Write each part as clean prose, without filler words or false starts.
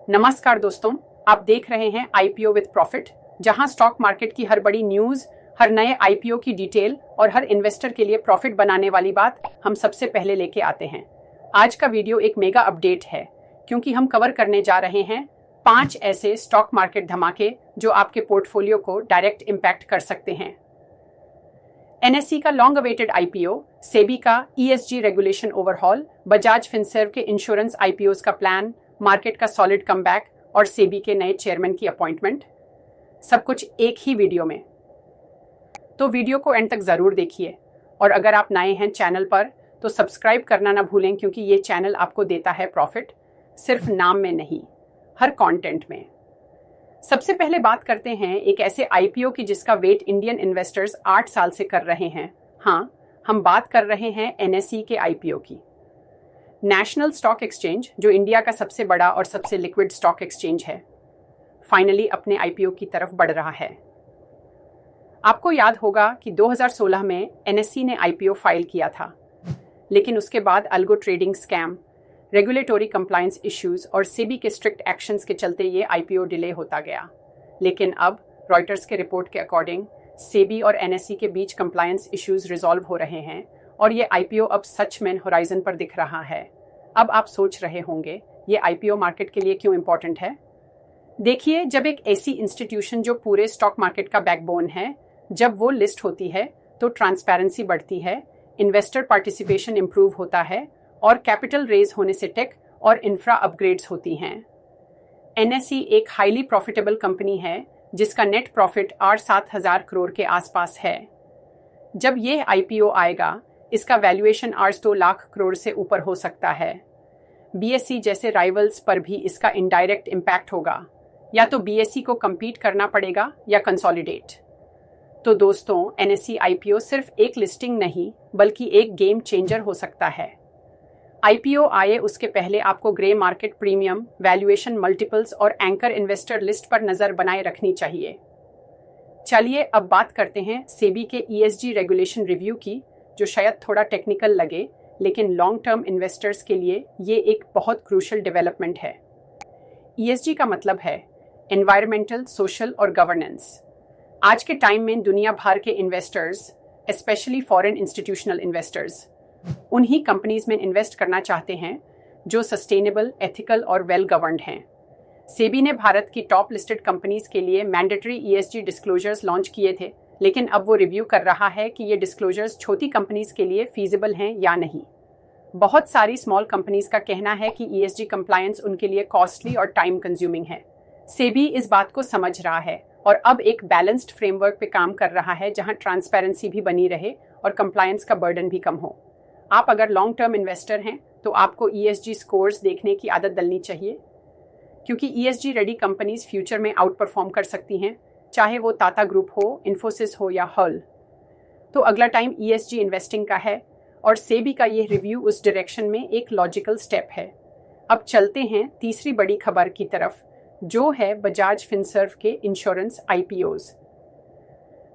नमस्कार दोस्तों, आप देख रहे हैं आईपीओ विद प्रॉफिट, जहां स्टॉक मार्केट की हर बड़ी न्यूज, हर नए आईपीओ की डिटेल और हर इन्वेस्टर के लिए प्रॉफिट बनाने वाली बात हम सबसे पहले लेके आते हैं। आज का वीडियो एक मेगा अपडेट है, क्योंकि हम कवर करने जा रहे हैं 5 ऐसे स्टॉक मार्केट धमाके जो आपके पोर्टफोलियो को डायरेक्ट इम्पैक्ट कर सकते हैं। एनएसई का लॉन्ग अवेटेड आईपीओ, सेबी का ESG regulation overhaul, Bajaj Finserv के इंश्योरेंस आईपीओज का प्लान, मार्केट का सॉलिड कमबैक और सेबी के नए चेयरमैन की अपॉइंटमेंट, सब कुछ एक ही वीडियो में। तो वीडियो को एंड तक जरूर देखिए, और अगर आप नए हैं चैनल पर तो सब्सक्राइब करना ना भूलें, क्योंकि ये चैनल आपको देता है प्रॉफिट सिर्फ नाम में नहीं, हर कंटेंट में। सबसे पहले बात करते हैं एक ऐसे आईपीओ की जिसका वेट इंडियन इन्वेस्टर्स 8 साल से कर रहे हैं। हाँ, हम बात कर रहे हैं एनएसई के आईपीओ की। नेशनल स्टॉक एक्सचेंज, जो इंडिया का सबसे बड़ा और सबसे लिक्विड स्टॉक एक्सचेंज है, फाइनली अपने आईपीओ की तरफ बढ़ रहा है। आपको याद होगा कि 2016 में एनएसई ने आईपीओ फाइल किया था, लेकिन उसके बाद algo trading scam, regulatory compliance issues और सेबी के स्ट्रिक्ट एक्शंस के चलते ये आईपीओ डिले होता गया। लेकिन अब रॉयटर्स के रिपोर्ट के अकॉर्डिंग सेबी और एनएसई के बीच कंप्लायंस इश्यूज रिजॉल्व हो रहे हैं और ये आईपीओ अब सच में होराइजन पर दिख रहा है। अब आप सोच रहे होंगे ये आईपीओ मार्केट के लिए क्यों इंपॉर्टेंट है। देखिए, जब एक ऐसी इंस्टीट्यूशन जो पूरे स्टॉक मार्केट का बैकबोन है, जब वो लिस्ट होती है तो ट्रांसपेरेंसी बढ़ती है, इन्वेस्टर पार्टिसिपेशन इंप्रूव होता है और कैपिटल रेज होने से टेक और इंफ्रा अपग्रेड्स होती हैं। एनएसई एक हाईली प्रॉफिटेबल कंपनी है जिसका नेट प्रॉफिट 8-7 हजार करोड़ के आसपास है। जब ये आईपीओ आएगा, इसका वैल्यूएशन 800 लाख करोड़ से ऊपर हो सकता है। बीएसई जैसे राइवल्स पर भी इसका इनडायरेक्ट इम्पैक्ट होगा, या तो बीएसई को compete करना पड़ेगा या कंसोलिडेट। तो दोस्तों, एनएसई आईपीओ सिर्फ एक लिस्टिंग नहीं, बल्कि एक गेम चेंजर हो सकता है। आईपीओ आए उसके पहले आपको grey market premium, valuation multiples और एंकर इन्वेस्टर लिस्ट पर नजर बनाए रखनी चाहिए। चलिए अब बात करते हैं सेबी के ईएसजी रेगुलेशन रिव्यू की, जो शायद थोड़ा टेक्निकल लगे, लेकिन लॉन्ग टर्म इन्वेस्टर्स के लिए ये एक बहुत क्रूशियल डेवलपमेंट है। ईएसजी का मतलब है एनवायरमेंटल, सोशल और गवर्नेंस। आज के टाइम में दुनिया भर के investors, specially foreign institutional investors, उन्हीं कंपनीज में इन्वेस्ट करना चाहते हैं जो सस्टेनेबल, एथिकल और वेल गवर्नड हैं। सेबी ने भारत की टॉप लिस्टेड कंपनीज के लिए मैंडेटरी ईएसजी डिस्क्लोजर्स लॉन्च किए थे, लेकिन अब वो रिव्यू कर रहा है कि ये डिस्क्लोजर्स छोटी कंपनीज के लिए फीजिबल हैं या नहीं। बहुत सारी स्मॉल कंपनीज का कहना है कि ईएसजी कंप्लायंस उनके लिए कॉस्टली और टाइम कंज्यूमिंग है। सेबी इस बात को समझ रहा है और अब एक बैलेंस्ड फ्रेमवर्क पे काम कर रहा है, जहां ट्रांसपेरेंसी भी बनी रहे और कंप्लायंस का बर्डन भी कम हो। आप अगर लॉन्ग टर्म इन्वेस्टर हैं तो आपको ईएसजी स्कोर्स देखने की आदत डलनी चाहिए, क्योंकि ईएसजी रेडी कंपनीज फ्यूचर में आउट परफॉर्म कर सकती हैं, चाहे वो टाटा ग्रुप हो, इन्फोसिस हो या हल। तो अगला टाइम ईएसजी इन्वेस्टिंग का है और सेबी का ये रिव्यू उस डायरेक्शन में एक लॉजिकल स्टेप है। अब चलते हैं तीसरी बड़ी खबर की तरफ, जो है बजाज फिनसर्व के इंश्योरेंस आईपीओज।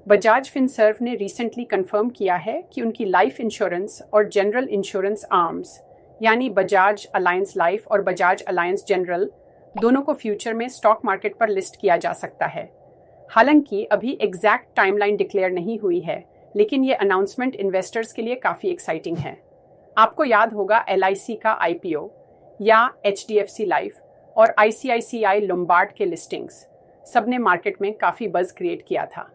बजाज फिनसर्व ने रिसेंटली कंफर्म किया है कि उनकी लाइफ इंश्योरेंस और जनरल इंश्योरेंस आर्म्स, यानी बजाज अलायंस लाइफ और बजाज अलायंस जनरल, दोनों को फ्यूचर में स्टॉक मार्केट पर लिस्ट किया जा सकता है। हालांकि अभी एग्जैक्ट टाइमलाइन डिक्लेयर नहीं हुई है, लेकिन ये अनाउंसमेंट इन्वेस्टर्स के लिए काफ़ी एक्साइटिंग है। आपको याद होगा एलआईसी का आईपीओ या एचडीएफसी लाइफ और आईसीआईसीआई लोम्बार्ड के लिस्टिंग्स, सबने मार्केट में काफ़ी बज़ क्रिएट किया था।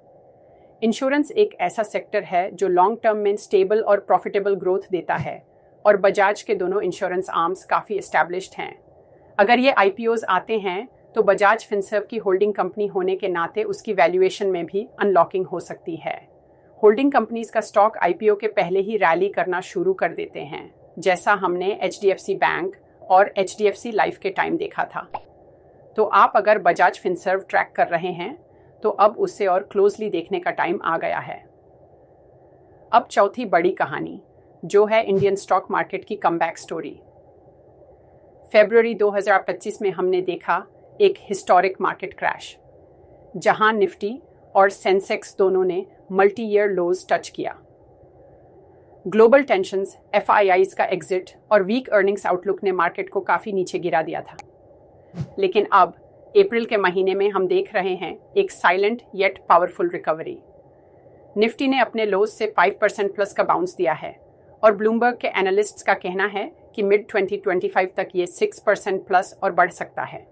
इंश्योरेंस एक ऐसा सेक्टर है जो लॉन्ग टर्म में स्टेबल और प्रॉफिटेबल ग्रोथ देता है, और बजाज के दोनों इंश्योरेंस आर्म्स काफ़ी एस्टैब्लिश्ड हैं। अगर ये आईपीओज आते हैं तो बजाज फिनसर्व की होल्डिंग कंपनी होने के नाते उसकी वैल्यूएशन में भी अनलॉकिंग हो सकती है। होल्डिंग कंपनीज का स्टॉक आईपीओ के पहले ही रैली करना शुरू कर देते हैं, जैसा हमने एचडीएफसी बैंक और एचडीएफसी लाइफ के टाइम देखा था। तो आप अगर बजाज फिनसर्व ट्रैक कर रहे हैं तो अब उसे और क्लोजली देखने का टाइम आ गया है। अब चौथी बड़ी कहानी, जो है इंडियन स्टॉक मार्केट की कमबैक स्टोरी। फरवरी 2025 में हमने देखा एक हिस्टोरिक मार्केट क्रैश, जहां निफ्टी और सेंसेक्स दोनों ने मल्टी ईयर लोज टच किया। ग्लोबल टेंशंस, एफआईआईज का एग्जिट और वीक अर्निंग्स आउटलुक ने मार्केट को काफ़ी नीचे गिरा दिया था। लेकिन अब अप्रैल के महीने में हम देख रहे हैं एक silent yet powerful recovery. Nifty ने अपने लोज से 5% प्लस का बाउंस दिया है और ब्लूमबर्ग के एनालिस्ट्स का कहना है कि मिड 2025 तक ये 6% प्लस और बढ़ सकता है।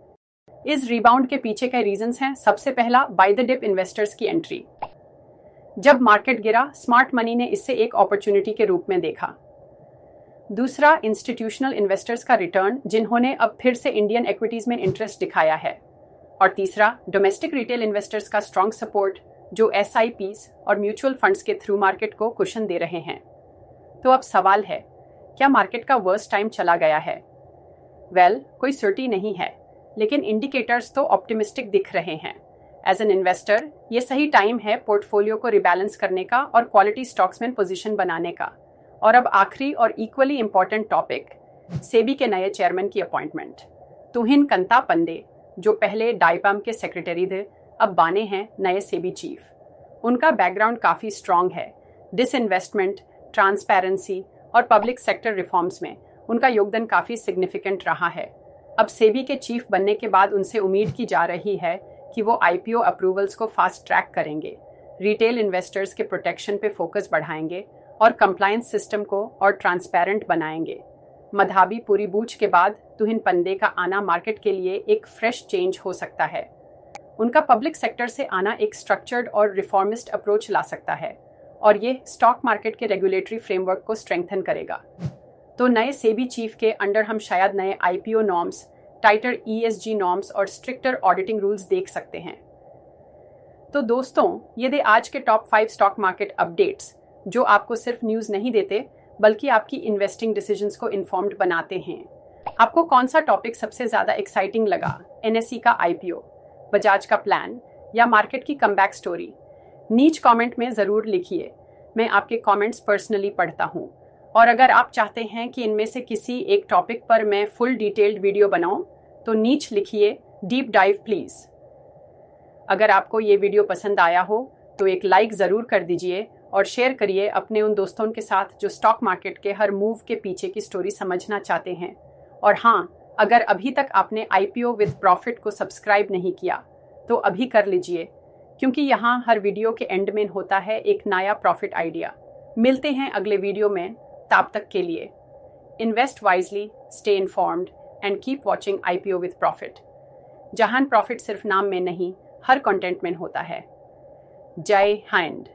इस रिबाउंड के पीछे के रीजंस हैं। सबसे पहला, बाय द डिप इन्वेस्टर्स की एंट्री। जब मार्केट गिरा, स्मार्ट मनी ने इसे एक अपॉर्चुनिटी के रूप में देखा। दूसरा, इंस्टीट्यूशनल इन्वेस्टर्स का रिटर्न, जिन्होंने अब फिर से इंडियन इक्विटीज में इंटरेस्ट दिखाया है। और तीसरा, डोमेस्टिक रिटेल इन्वेस्टर्स का स्ट्रॉन्ग सपोर्ट, जो SIPs और म्यूचुअल फंड्स के थ्रू मार्केट को कुशन दे रहे हैं। तो अब सवाल है, क्या मार्केट का वर्स्ट टाइम चला गया है? कोई सर्टी नहीं है, लेकिन इंडिकेटर्स तो ऑप्टिमिस्टिक दिख रहे हैं। एज एन इन्वेस्टर, ये सही टाइम है पोर्टफोलियो को रिबैलेंस करने का और क्वालिटी स्टॉक्स में पोजीशन बनाने का। और अब आखिरी और इक्वली इंपॉर्टेंट टॉपिक, सेबी के नए चेयरमैन की अपॉइंटमेंट। तुहिन कंतापंडे, जो पहले डाइपाम के सेक्रेटरी थे, अब बने हैं नए सेबी चीफ। उनका बैकग्राउंड काफ़ी स्ट्रॉन्ग है। डिसइन्वेस्टमेंट, ट्रांसपेरेंसी और पब्लिक सेक्टर रिफॉर्म्स में उनका योगदान काफ़ी सिग्निफिकेंट रहा है। अब सेबी के चीफ बनने के बाद उनसे उम्मीद की जा रही है कि वो IPO अप्रूवल्स को फास्ट ट्रैक करेंगे, रिटेल इन्वेस्टर्स के प्रोटेक्शन पे फोकस बढ़ाएंगे और कंप्लायंस सिस्टम को और ट्रांसपेरेंट बनाएंगे। मधाबी पूरी बूझ के बाद तुहिन पंडे का आना मार्केट के लिए एक फ्रेश चेंज हो सकता है। उनका पब्लिक सेक्टर से आना एक स्ट्रक्चर्ड और रिफॉर्मिस्ट अप्रोच ला सकता है और ये स्टॉक मार्केट के रेगुलेटरी फ्रेमवर्क को स्ट्रेंथन करेगा। तो नए सेबी चीफ के अंडर हम शायद नए IPO नॉर्म्स, टाइटर ESG नॉर्म्स और स्ट्रिक्टर ऑडिटिंग रूल्स देख सकते हैं। तो दोस्तों, ये थे आज के टॉप 5 स्टॉक मार्केट अपडेट्स, जो आपको सिर्फ न्यूज़ नहीं देते बल्कि आपकी इन्वेस्टिंग डिसीजंस को इन्फॉर्म्ड बनाते हैं। आपको कौन सा टॉपिक सबसे ज़्यादा एक्साइटिंग लगा? NSE का IPO, बजाज का प्लान या मार्केट की कमबैक स्टोरी? नीच कमेंट में ज़रूर लिखिए। मैं आपके कमेंट्स पर्सनली पढ़ता हूँ। और अगर आप चाहते हैं कि इनमें से किसी एक टॉपिक पर मैं फुल डिटेल्ड वीडियो बनाऊं, तो नीच लिखिए डीप डाइव प्लीज़। अगर आपको ये वीडियो पसंद आया हो तो एक लाइक ज़रूर कर दीजिए और शेयर करिए अपने उन दोस्तों के साथ जो स्टॉक मार्केट के हर मूव के पीछे की स्टोरी समझना चाहते हैं। और हाँ, अगर अभी तक आपने IPO विद प्रॉफिट को सब्सक्राइब नहीं किया तो अभी कर लीजिए, क्योंकि यहाँ हर वीडियो के एंड में होता है एक नया प्रॉफिट आइडिया। मिलते हैं अगले वीडियो में, तब तक के लिए invest wisely, stay informed and keep watching IPO with profit, जहां प्रॉफिट सिर्फ नाम में नहीं, हर कंटेंट में होता है। जय हिंद।